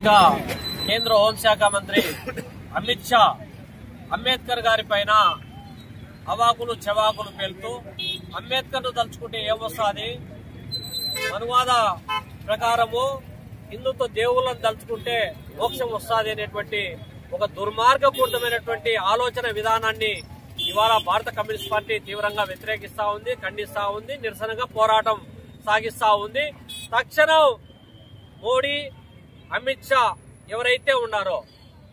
కేంద్ర హోంశాఖ మంత్రి అమిత్ షా అంబేద్కర్ గారి పైన అవాకులు చెవాకులు పేలుతూ అంబేద్కర్ ను తలుచుకుంటే ఏమొస్తుంది, అనువాద ప్రకారము హిందుత్వ దేవుళ్ళను తలుచుకుంటే మోక్షం వస్తుంది అనేటువంటి ఒక దుర్మార్గపూరితమైనటువంటి ఆలోచన విధానాన్ని ఇవాళ భారత కమ్యూనిస్ట్ పార్టీ తీవ్రంగా వ్యతిరేకిస్తా ఉంది, ఖండిస్తా ఉంది, నిరసనగా పోరాటం సాగిస్తా ఉంది. తక్షణం మోడీ, అమిత్ షా ఎవరైతే ఉన్నారో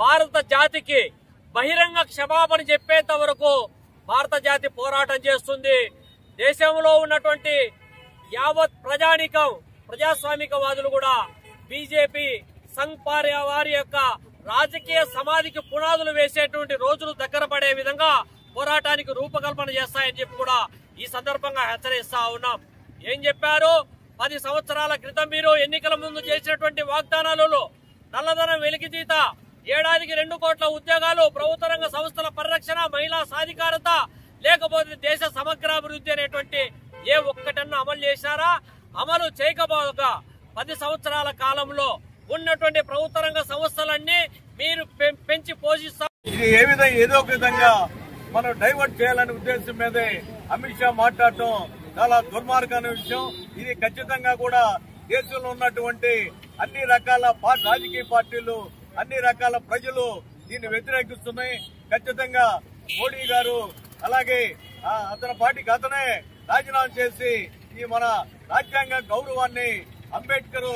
భారత జాతికి బహిరంగ క్షమాపణ చెప్పేంత వరకు భారత జాతి పోరాటం చేస్తుంది. దేశంలో ఉన్నటువంటి యావత్ ప్రజానీకం, ప్రజాస్వామికవాదులు కూడా బీజేపీ సంఘ్ వారి యొక్క రాజకీయ సమాధికి పునాదులు వేసేటువంటి రోజులు దగ్గర పడే విధంగా పోరాటానికి రూపకల్పన చేస్తాయని చెప్పి కూడా ఈ సందర్భంగా హెచ్చరిస్తా ఉన్నాం. ఏం చెప్పారు? 10 సంవత్సరాల క్రితం మీరు ఎన్నికల ముందు చేసినటువంటి వాగ్దానాలలో నల్లధనం వెలికితీత, ఏడాదికి 2 కోట్ల ఉద్యోగాలు, ప్రభుత్వ రంగ సంస్థల పరిరక్షణ, మహిళా సాధికారత, లేకపోతే దేశ సమగ్రాభివృద్ధి అనేటువంటి ఏ ఒక్కటన్నా అమలు చేశారా? అమలు చేయకపోగా 10 సంవత్సరాల కాలంలో ఉన్నటువంటి ప్రభుత్వ రంగ సంస్థలన్నీ మీరు పెంచి పోషిస్తారు. ఇది ఏదో ఒక విధంగా మనం డైవర్ట్ చేయాలనే ఉద్దేశం మీదే అమిత్ షా మాట్లాడటం చాలా దుర్మార్గమైన విషయం. ఇది ఖచ్చితంగా కూడా దేశంలో ఉన్నటువంటి అన్ని రకాల రాజకీయ పార్టీలు, అన్ని రకాల ప్రజలు దీన్ని వ్యతిరేకిస్తున్నాయి. ఖచ్చితంగా మోడీ గారు అలాగే అతని పార్టీకి అతనే రాజీనామా చేసి ఈ మన రాజ్యాంగ గౌరవాన్ని, అంబేద్కర్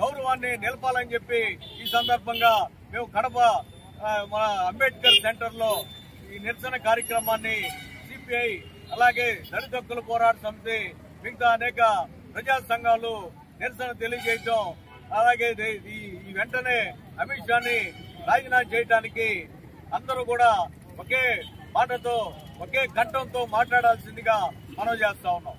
గౌరవాన్ని నిలపాలని చెప్పి ఈ సందర్భంగా మేము కడప మన అంబేద్కర్ సెంటర్ లో ఈ నిరసన కార్యక్రమాన్ని సిపిఐ అలాగే దళిత హక్కుల పోరాట సమితి మిగతా అనేక ప్రజా సంఘాలు నిరసన తెలియజేయటం, అలాగే ఈ వెంటనే అమిత్ షాని రాజీనామా చేయడానికి అందరూ కూడా ఒకే మాటతో, ఒకే కంఠంతో మాట్లాడాల్సిందిగా మనం చేస్తా ఉన్నాం.